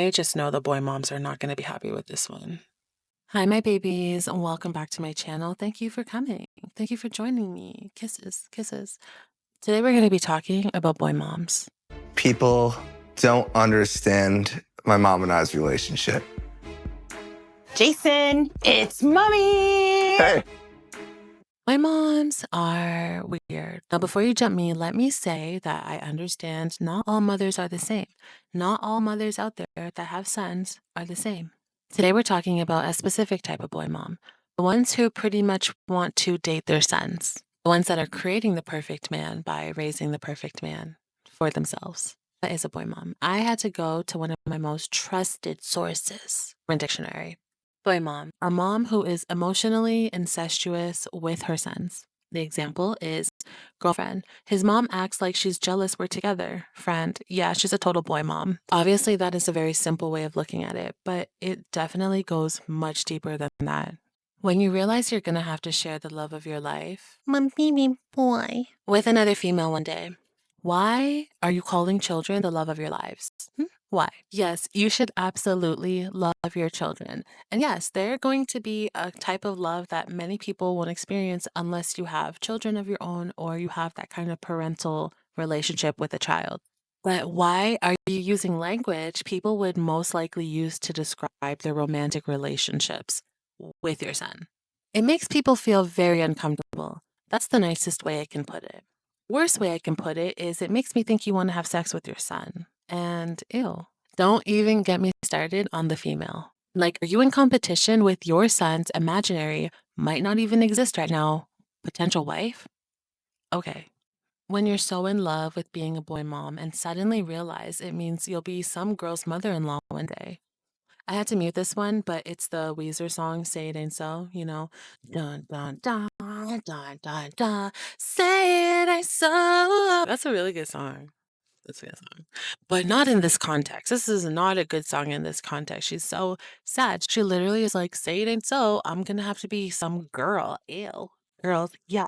I just know the boy moms are not going to be happy with this one. Hi, my babies, and welcome back to my channel. Thank you for coming. Thank you for joining me. Kisses, kisses. Today we're going to be talking about boy moms. People don't understand my mom and I's relationship. Jason, it's mommy. Hey. Boy moms are weird. Now, before you jump me, let me say that I understand not all mothers are the same. Not all mothers out there that have sons are the same. Today we're talking about a specific type of boy mom. The ones who pretty much want to date their sons. The ones that are creating the perfect man by raising the perfect man for themselves. That is a boy mom. I had to go to one of my most trusted sources, Urban Dictionary. Boy mom, a mom who is emotionally incestuous with her sons. The example is girlfriend. His mom acts like she's jealous we're together. Friend, yeah, she's a total boy mom. Obviously, that is a very simple way of looking at it, but it definitely goes much deeper than that. When you realize you're gonna have to share the love of your life, My baby boy. with another female one day, why are you calling children the love of your lives? Why? Yes, you should absolutely love your children. And yes, they're going to be a type of love that many people won't experience unless you have children of your own or you have that kind of parental relationship with a child. But why are you using language people would most likely use to describe their romantic relationships with your son? It makes people feel very uncomfortable. That's the nicest way I can put it. Worst way I can put it is it makes me think you want to have sex with your son. And ew. Don't even get me started on the female. Like, are you in competition with your son's imaginary, might not even exist right now, potential wife? Okay. When you're so in love with being a boy mom and suddenly realize it means you'll be some girl's mother-in-law one day. I had to mute this one, but it's the Weezer song, Say It Ain't So, you know. Dun, dun, dun, dun, dun, dun, say it ain't so. That's a really good song. That's a good song. But not in this context. This is not a good song in this context. She's so sad. She literally is like, say it ain't so. I'm going to have to be some girl. Ew. Girls, yeah.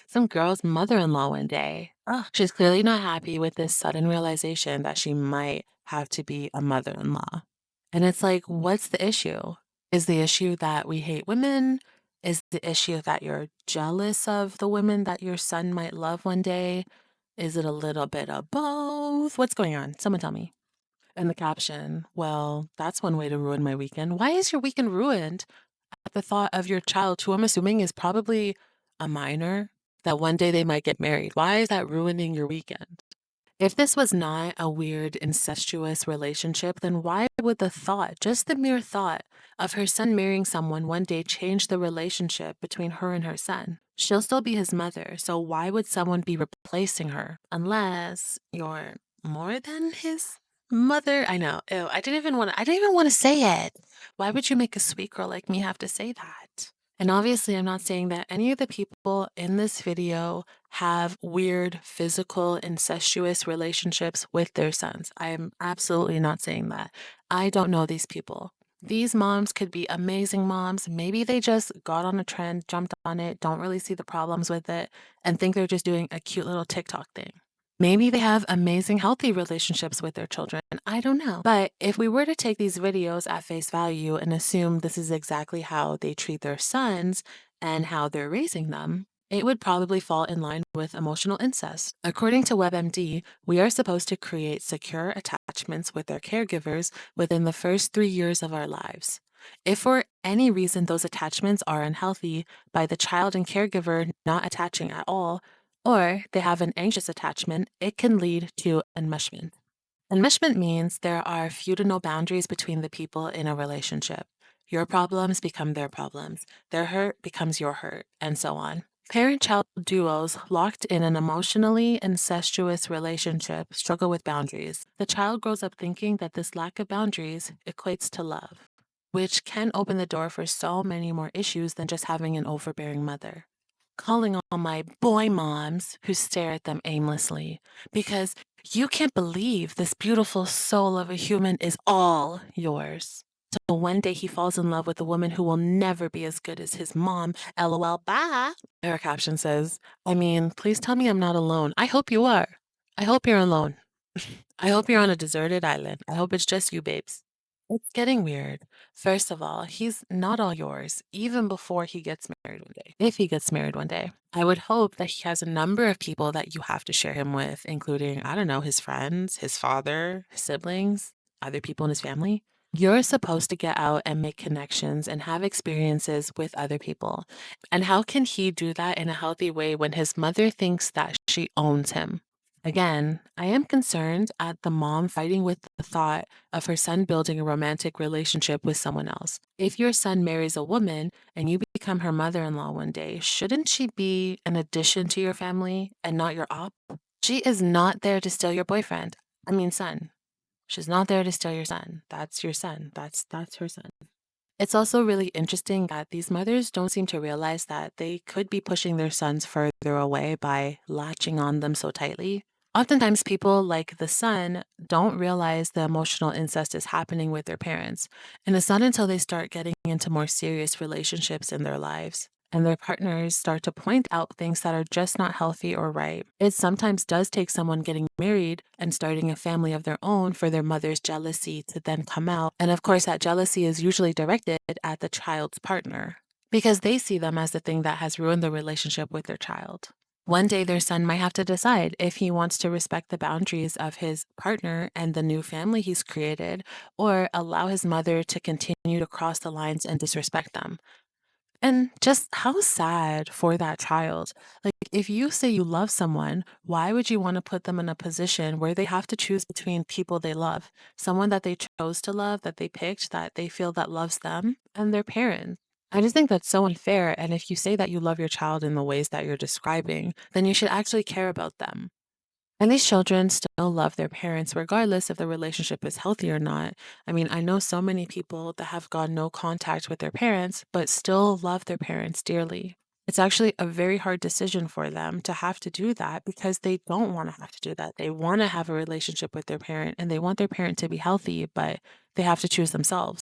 Some girl's mother-in-law one day. Ugh. She's clearly not happy with this sudden realization that she might have to be a mother-in-law. And it's like, what's the issue? Is the issue that we hate women? Is the issue that you're jealous of the women that your son might love one day? Is it a little bit of both? What's going on? Someone tell me. And the caption, well, that's one way to ruin my weekend. Why is your weekend ruined at the thought of your child, who I'm assuming is probably a minor, that one day they might get married? Why is that ruining your weekend? If this was not a weird incestuous relationship, then why would the thought, just the mere thought, of her son marrying someone one day change the relationship between her and her son? She'll still be his mother, so why would someone be replacing her? Unless you're more than his mother? I know. Ew, I didn't even want to say it. Why would you make a sweet girl like me have to say that? And obviously, I'm not saying that any of the people in this video have weird physical incestuous relationships with their sons. I am absolutely not saying that. I don't know these people. These moms could be amazing moms. Maybe they just got on a trend, jumped on it, don't really see the problems with it, and think they're just doing a cute little TikTok thing. Maybe they have amazing, healthy relationships with their children. I don't know. But if we were to take these videos at face value and assume this is exactly how they treat their sons and how they're raising them, it would probably fall in line with emotional incest. According to WebMD, we are supposed to create secure attachments with our caregivers within the first 3 years of our lives. If for any reason those attachments are unhealthy by the child and caregiver not attaching at all, or they have an anxious attachment, it can lead to enmeshment. Enmeshment means there are few to no boundaries between the people in a relationship. Your problems become their problems, their hurt becomes your hurt, and so on. Parent-child duos locked in an emotionally incestuous relationship struggle with boundaries. The child grows up thinking that this lack of boundaries equates to love, which can open the door for so many more issues than just having an overbearing mother. Calling on my boy moms who stare at them aimlessly because you can't believe this beautiful soul of a human is all yours. So one day he falls in love with a woman who will never be as good as his mom. LOL, bye. Her caption says, I mean, please tell me I'm not alone. I hope you are. I hope you're alone. I hope you're on a deserted island. I hope it's just you, babes. It's getting weird. First of all, he's not all yours, even before he gets married one day. If he gets married one day, I would hope that he has a number of people that you have to share him with, including, I don't know, his friends, his father, his siblings, other people in his family. You're supposed to get out and make connections and have experiences with other people. And how can he do that in a healthy way when his mother thinks that she owns him? Again, I am concerned at the mom fighting with the thought of her son building a romantic relationship with someone else. If your son marries a woman and you become her mother in law one day, shouldn't she be an addition to your family and not your op? She is not there to steal your boyfriend. I mean, son. She's not there to steal your son. That's your son. That's her son. It's also really interesting that these mothers don't seem to realize that they could be pushing their sons further away by latching on them so tightly. Oftentimes, people like the son don't realize the emotional incest is happening with their parents, and it's not until they start getting into more serious relationships in their lives and their partners start to point out things that are just not healthy or right. It sometimes does take someone getting married and starting a family of their own for their mother's jealousy to then come out. And of course, that jealousy is usually directed at the child's partner because they see them as the thing that has ruined the relationship with their child. One day, their son might have to decide if he wants to respect the boundaries of his partner and the new family he's created, or allow his mother to continue to cross the lines and disrespect them. And just how sad for that child. Like, if you say you love someone, why would you want to put them in a position where they have to choose between people they love, someone that they chose to love, that they picked, that they feel that loves them, and their parents? I just think that's so unfair. And if you say that you love your child in the ways that you're describing, then you should actually care about them. And these children still love their parents regardless if the relationship is healthy or not. I mean, I know so many people that have got no contact with their parents, but still love their parents dearly. It's actually a very hard decision for them to have to do that because they don't want to have to do that. They want to have a relationship with their parent and they want their parent to be healthy, but they have to choose themselves.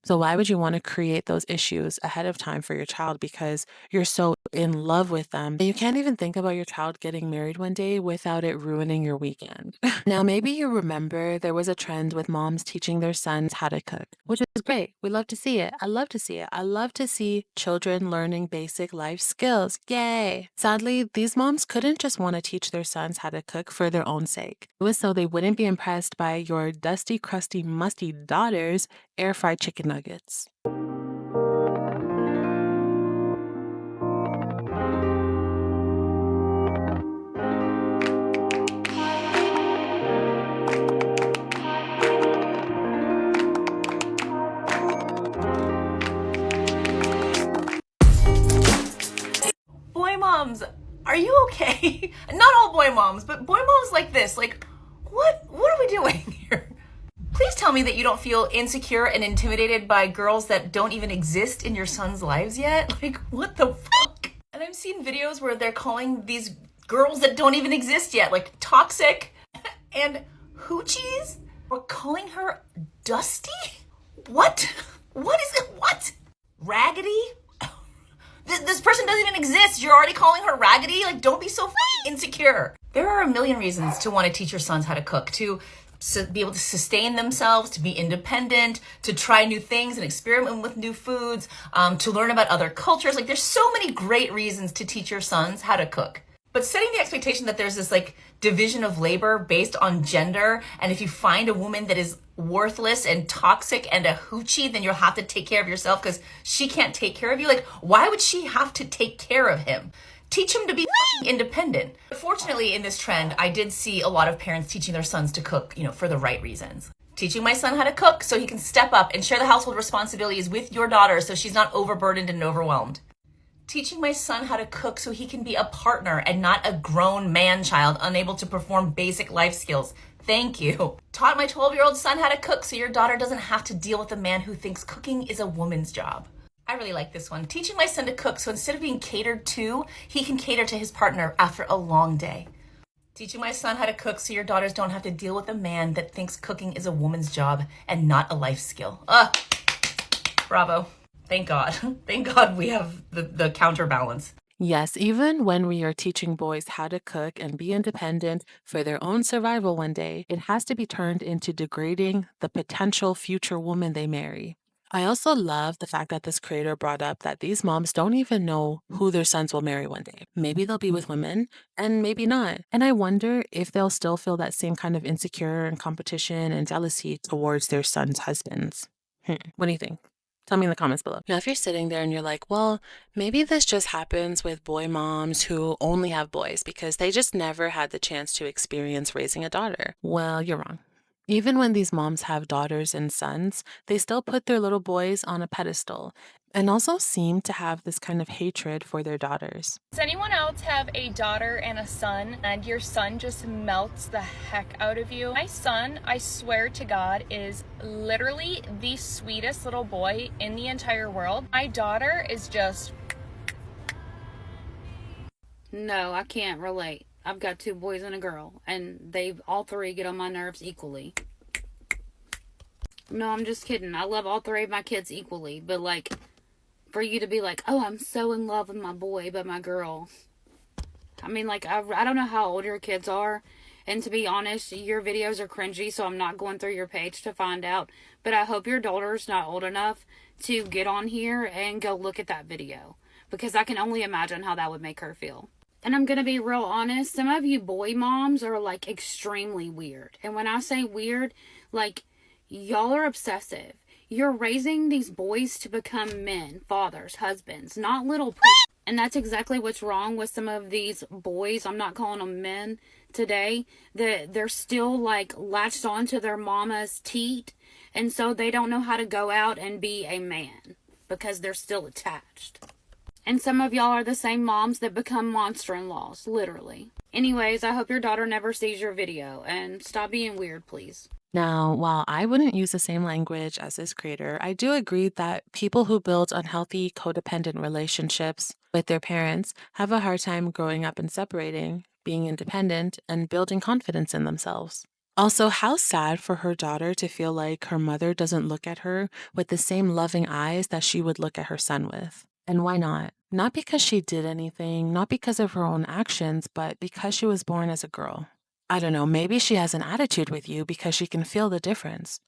So why would you want to create those issues ahead of time for your child because you're so in love with them that you can't even think about your child getting married one day without it ruining your weekend? Now, maybe you remember there was a trend with moms teaching their sons how to cook, which is great. We love to see it. I love to see it. I love to see children learning basic life skills. Yay! Sadly, these moms couldn't just want to teach their sons how to cook for their own sake. It was so they wouldn't be impressed by your dusty, crusty, musty daughter's air fried chicken nuggets. Boy moms, are you okay? Not all boy moms, but boy moms like this. Like, what are we doing here? Please tell me that you don't feel insecure and intimidated by girls that don't even exist in your son's lives yet. Like, what the fuck? And I've seen videos where they're calling these girls that don't even exist yet, like toxic and hoochies. We're calling her Dusty? What? What is it? What? Raggedy? This person doesn't even exist. You're already calling her raggedy? Like, don't be so insecure. There are a million reasons to want to teach your sons how to cook, to be able to sustain themselves, to be independent, to try new things and experiment with new foods, to learn about other cultures. Like, there's so many great reasons to teach your sons how to cook. But setting the expectation that there's this like division of labor based on gender, and if you find a woman that is worthless and toxic and a hoochie, then you'll have to take care of yourself because she can't take care of you. Like, why would she have to take care of him? Teach him to be independent. Fortunately, in this trend, I did see a lot of parents teaching their sons to cook, for the right reasons. Teaching my son how to cook so he can step up and share the household responsibilities with your daughter so she's not overburdened and overwhelmed. Teaching my son how to cook so he can be a partner and not a grown man-child unable to perform basic life skills. Thank you. Taught my 12-year-old son how to cook so your daughter doesn't have to deal with a man who thinks cooking is a woman's job. I really like this one. Teaching my son to cook so instead of being catered to, he can cater to his partner after a long day. Teaching my son how to cook so your daughters don't have to deal with a man that thinks cooking is a woman's job and not a life skill. Bravo. Thank God. Thank God we have the counterbalance. Yes, even when we are teaching boys how to cook and be independent for their own survival one day, it has to be turned into degrading the potential future woman they marry. I also love the fact that this creator brought up that these moms don't even know who their sons will marry one day. Maybe they'll be with women and maybe not. And I wonder if they'll still feel that same kind of insecure and competition and jealousy towards their sons' husbands. What do you think? Tell me in the comments below. Now, if you're sitting there and you're like, well, maybe this just happens with boy moms who only have boys because they just never had the chance to experience raising a daughter. Well, you're wrong. Even when these moms have daughters and sons, they still put their little boys on a pedestal and also seem to have this kind of hatred for their daughters. Does anyone else have a daughter and a son, and your son just melts the heck out of you? My son, I swear to God, is literally the sweetest little boy in the entire world. My daughter is just... No, I can't relate. I've got 2 boys and a girl, and they all 3 get on my nerves equally. No, I'm just kidding. I love all 3 of my kids equally, but like, for you to be like, oh, I'm so in love with my boy, but my girl. I mean, like, I don't know how old your kids are, and to be honest, your videos are cringy, so I'm not going through your page to find out, but I hope your daughter's not old enough to get on here and go look at that video, because I can only imagine how that would make her feel. And I'm going to be real honest, some of you boy moms are like extremely weird. And when I say weird, like, y'all are obsessive. You're raising these boys to become men, fathers, husbands, not little and that's exactly what's wrong with some of these boys. I'm not calling them men today. They're still like latched onto their mama's teat. And so they don't know how to go out and be a man because they're still attached. And some of y'all are the same moms that become monster-in-laws, literally. Anyways, I hope your daughter never sees your video, and stop being weird, please. Now, while I wouldn't use the same language as this creator, I do agree that people who build unhealthy codependent relationships with their parents have a hard time growing up and separating, being independent, and building confidence in themselves. Also, how sad for her daughter to feel like her mother doesn't look at her with the same loving eyes that she would look at her son with. And why not? Not because she did anything, not because of her own actions, but because she was born as a girl. I don't know, maybe she has an attitude with you because she can feel the difference.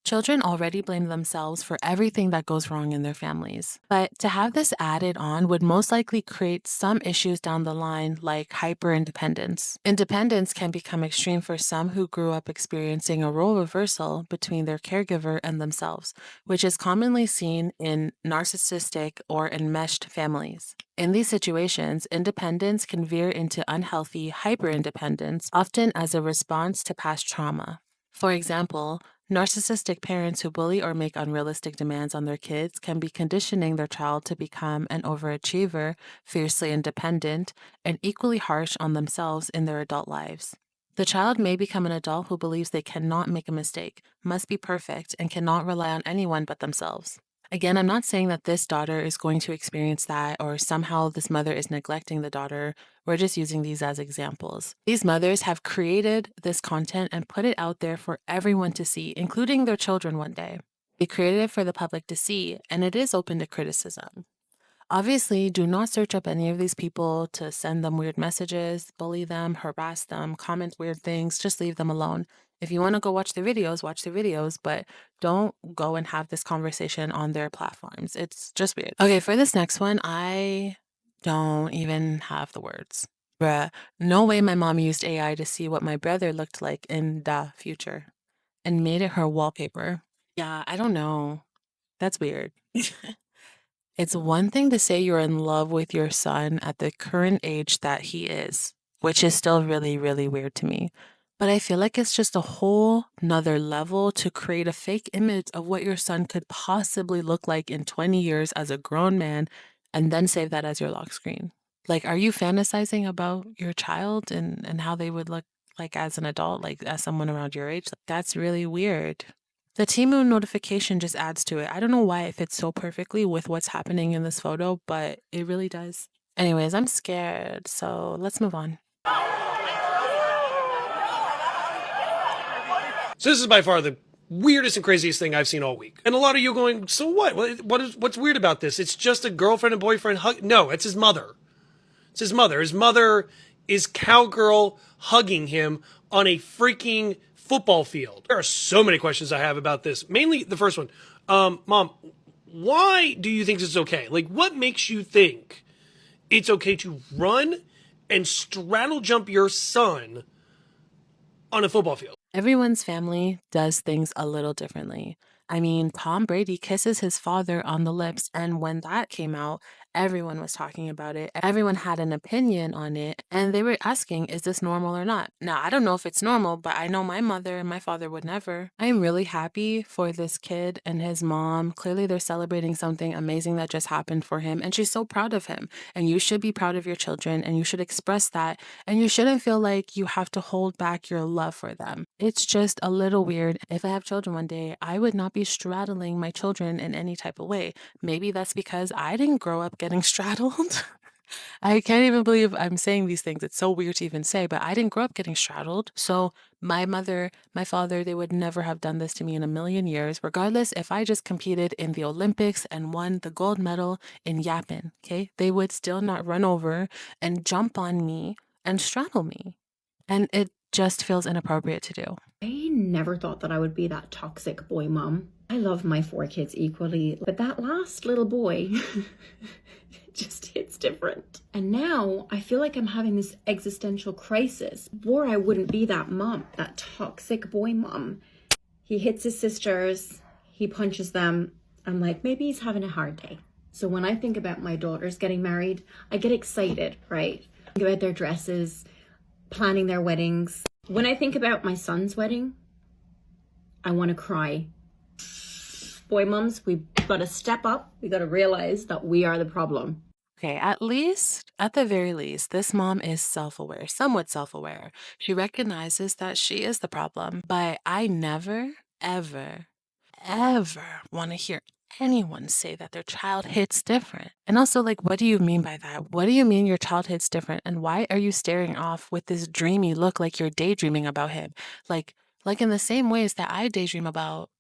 Children already blame themselves for everything that goes wrong in their families. But to have this added on would most likely create some issues down the line, like hyper-independence. Independence can become extreme for some who grew up experiencing a role reversal between their caregiver and themselves, which is commonly seen in narcissistic or enmeshed families. In these situations, independence can veer into unhealthy hyper-independence, often as a response to past trauma. For example, narcissistic parents who bully or make unrealistic demands on their kids can be conditioning their child to become an overachiever, fiercely independent, and equally harsh on themselves in their adult lives. The child may become an adult who believes they cannot make a mistake, must be perfect, and cannot rely on anyone but themselves. Again, I'm not saying that this daughter is going to experience that or somehow this mother is neglecting the daughter. We're just using these as examples. These mothers have created this content and put it out there for everyone to see, including their children one day. They created it for the public to see, and it is open to criticism. Obviously, do not search up any of these people to send them weird messages, bully them, harass them, comment weird things. Just leave them alone. If you want to go watch the videos, but don't go and have this conversation on their platforms. It's just weird. Okay, for this next one, I don't even have the words. Bruh, no way my mom used AI to see what my brother looked like in the future and made it her wallpaper. Yeah, I don't know. That's weird. It's one thing to say you're in love with your son at the current age that he is, which is still really, really weird to me. But I feel like it's just a whole nother level to create a fake image of what your son could possibly look like in 20 years as a grown man and then save that as your lock screen. Like, are you fantasizing about your child and how they would look like as an adult, like as someone around your age? Like, that's really weird. The Temu notification just adds to it. I don't know why it fits so perfectly with what's happening in this photo, but it really does. Anyways, I'm scared, so let's move on. So this is by far the weirdest and craziest thing I've seen all week. And a lot of you going, so what? What's weird about this? It's just a girlfriend and boyfriend hug. No, it's his mother. It's his mother. His mother is cowgirl hugging him on a freaking football field. There are so many questions I have about this. Mainly the first one. Mom, why do you think this is okay? Like, what makes you think it's okay to run and straddle jump your son on a football field? Everyone's family does things a little differently. I mean, Tom Brady kisses his father on the lips, and when that came out, everyone was talking about it. Everyone had an opinion on it, and they were asking, is this normal or not? Now, I don't know if it's normal, but I know my mother and my father would never. I am really happy for this kid and his mom. Clearly, they're celebrating something amazing that just happened for him, and she's so proud of him. And you should be proud of your children, and you should express that, and you shouldn't feel like you have to hold back your love for them. It's just a little weird. If I have children one day, I would not be straddling my children in any type of way. Maybe that's because I didn't grow up getting straddled. I can't even believe I'm saying these things. It's so weird to even say, but I didn't grow up getting straddled. So my mother, my father, they would never have done this to me in a million years, regardless if I just competed in the Olympics and won the gold medal in yapping, okay? They would still not run over and jump on me and straddle me. And it just feels inappropriate to do. I never thought that I would be that toxic boy mom. I love my 4 kids equally, but that last little boy just hits different. And now I feel like I'm having this existential crisis. Before I wouldn't be that mom, that toxic boy mom. He hits his sisters, he punches them. I'm like, maybe he's having a hard day. So when I think about my daughters getting married, I get excited, right? Think about their dresses, planning their weddings. When I think about my son's wedding, I want to cry. Boy mums, we've got to step up. We got to realize that we are the problem. Okay, at the very least, this mom is self-aware, somewhat self-aware. She recognizes that she is the problem, but I never, ever, ever want to hear anyone say that their child hits different. And also, like, what do you mean by that? What do you mean your child hits different? And why are you staring off with this dreamy look like you're daydreaming about him? Like in the same ways that I daydream about.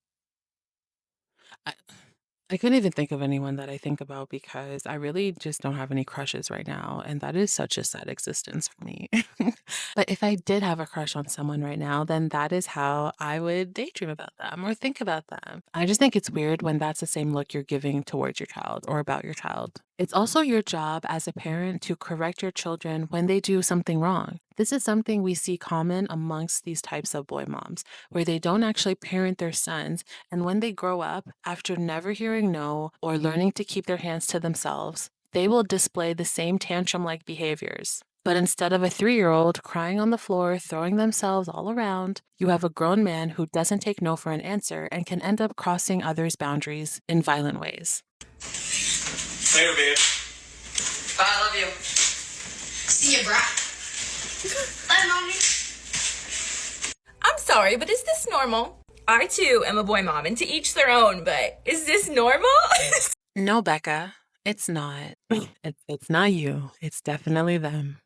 I couldn't even think of anyone that I think about because I really just don't have any crushes right now. And that is such a sad existence for me. But if I did have a crush on someone right now, then that is how I would daydream about them or think about them. I just think it's weird when that's the same look you're giving towards your child or about your child. It's also your job as a parent to correct your children when they do something wrong. This is something we see common amongst these types of boy moms, where they don't actually parent their sons, and when they grow up, after never hearing no or learning to keep their hands to themselves, they will display the same tantrum-like behaviors. But instead of a 3-year-old crying on the floor, throwing themselves all around, you have a grown man who doesn't take no for an answer and can end up crossing others' boundaries in violent ways. Later, bitch. Bye, I love you. See you, brah. Bye, mommy. I'm sorry, but is this normal? I too am a boy mom, and to each their own, but is this normal? No, Becca, it's not. It's not you. It's definitely them.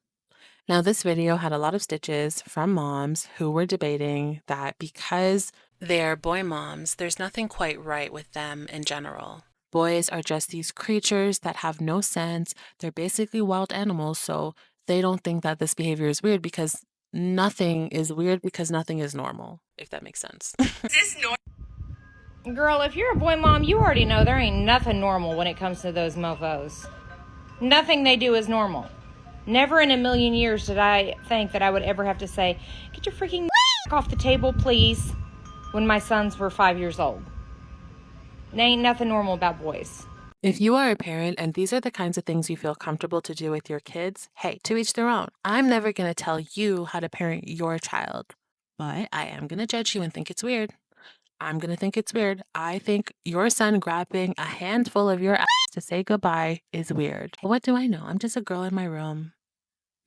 Now, this video had a lot of stitches from moms who were debating that because they're boy moms, there's nothing quite right with them in general. Boys are just these creatures that have no sense. They're basically wild animals, so they don't think that this behavior is weird because nothing is weird because nothing is normal, if that makes sense. Is this normal? Girl, if you're a boy mom, you already know there ain't nothing normal when it comes to those mofos. Nothing they do is normal. Never in a million years did I think that I would ever have to say, get your freaking off the table, please, when my sons were 5 years old. There ain't nothing normal about boys. If you are a parent and these are the kinds of things you feel comfortable to do with your kids, hey, to each their own. I'm never going to tell you how to parent your child, but I am going to judge you and think it's weird. I'm going to think it's weird. I think your son grabbing a handful of your ass to say goodbye is weird. What do I know? I'm just a girl in my room,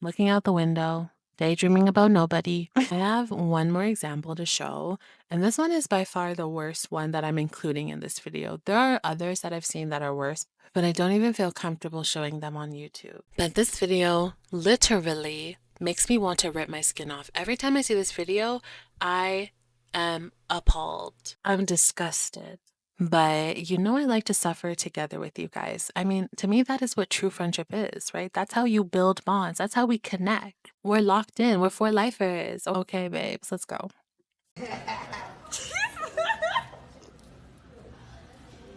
looking out the window, daydreaming about nobody. I have one more example to show, and this one is by far the worst one that I'm including in this video. There are others that I've seen that are worse, but I don't even feel comfortable showing them on YouTube. But this video literally makes me want to rip my skin off. Every time I see this video, I am appalled. I'm disgusted. But you know, I like to suffer together with you guys. I mean, to me, that is what true friendship is, right? That's how you build bonds. That's how we connect. We're locked in. We're for lifers. Okay, babes, let's go.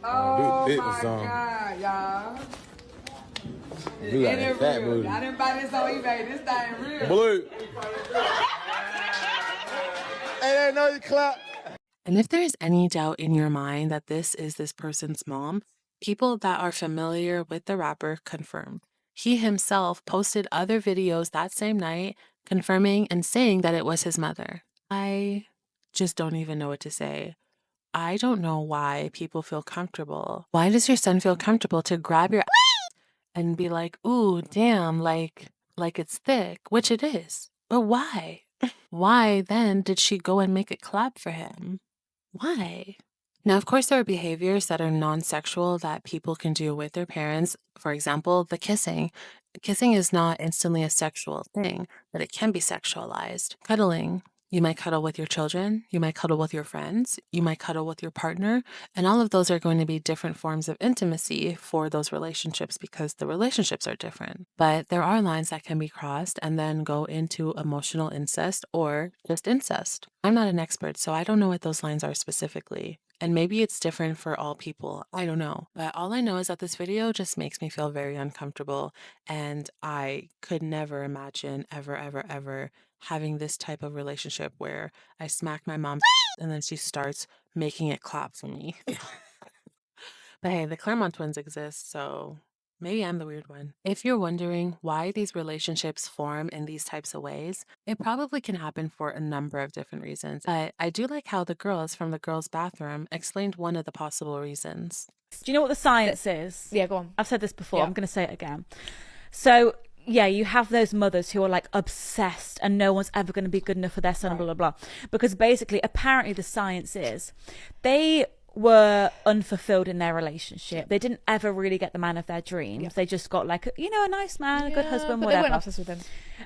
Oh my God, y'all. You got that fat booty. I didn't buy this on eBay. This thing real. Blue. Hey, no, you clap. And if there is any doubt in your mind that this is this person's mom, people that are familiar with the rapper confirm. He himself posted other videos that same night confirming and saying that it was his mother. I just don't even know what to say. I don't know why people feel comfortable. Why does your son feel comfortable to grab your and be like, ooh, damn, like it's thick, which it is. But why? Why then did she go and make it clap for him? Why? Now, of course, there are behaviors that are non-sexual that people can do with their parents. For example, the kissing. Kissing is not instantly a sexual thing, but it can be sexualized. Cuddling. You might cuddle with your children, you might cuddle with your friends, you might cuddle with your partner, and all of those are going to be different forms of intimacy for those relationships because the relationships are different. But there are lines that can be crossed and then go into emotional incest or just incest. I'm not an expert, so I don't know what those lines are specifically. And maybe it's different for all people. I don't know. But all I know is that this video just makes me feel very uncomfortable. And I could never imagine ever having this type of relationship where I smack my mom and then she starts making it clap for me. But hey, the Claremont twins exist, so maybe I'm the weird one. If you're wondering why these relationships form in these types of ways, it probably can happen for a number of different reasons. But I do like how the girls from the girls' bathroom explained one of the possible reasons. Do you know what the science is? Yeah, go on. I've said this before. I'm going to say it again. So, yeah, you have those mothers who are like obsessed and no one's ever going to be good enough for their son, blah, blah, blah. Because basically, apparently the science is they were unfulfilled in their relationship. They didn't ever really get the man of their dreams. They just got like, a nice man, a good husband, but whatever. They weren't obsessed with him.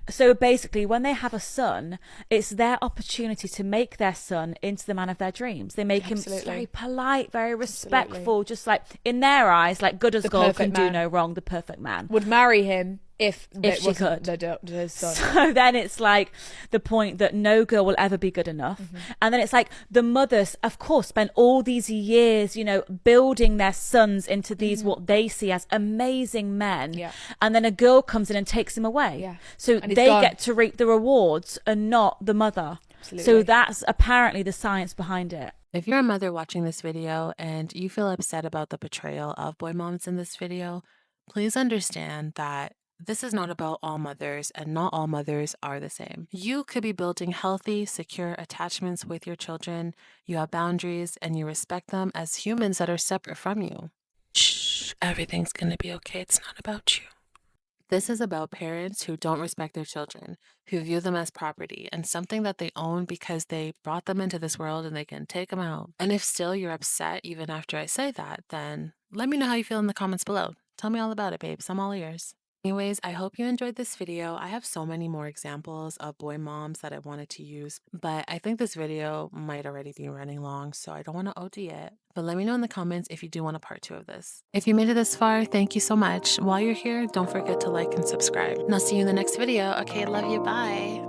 So basically, when they have a son, it's their opportunity to make their son into the man of their dreams. They make him very polite, very respectful, just like in their eyes, like good as gold, can do no wrong, the perfect man. Would marry him if she could. His son. So then it's like the point that no girl will ever be good enough. And then it's like the mothers, of course, spend all these years, building their sons into these what they see as amazing men. Yeah. And then a girl comes in and takes him away. Yeah. So they get to reap the rewards and not the mother. Absolutely. So that's apparently the science behind it. If you're a mother watching this video and you feel upset about the portrayal of boy moms in this video, please understand that this is not about all mothers, and not all mothers are the same. You could be building healthy, secure attachments with your children. You have boundaries, and you respect them as humans that are separate from you. Shh, everything's gonna be okay. It's not about you. This is about parents who don't respect their children, who view them as property and something that they own because they brought them into this world and they can take them out. And if still you're upset even after I say that, then let me know how you feel in the comments below. Tell me all about it, babes. I'm all ears. Anyways, I hope you enjoyed this video. I have so many more examples of boy moms that I wanted to use, but I think this video might already be running long, so I don't want to OD it. But let me know in the comments if you do want a part 2 of this. If you made it this far, thank you so much. While you're here, don't forget to like and subscribe. And I'll see you in the next video. Okay, love you. Bye.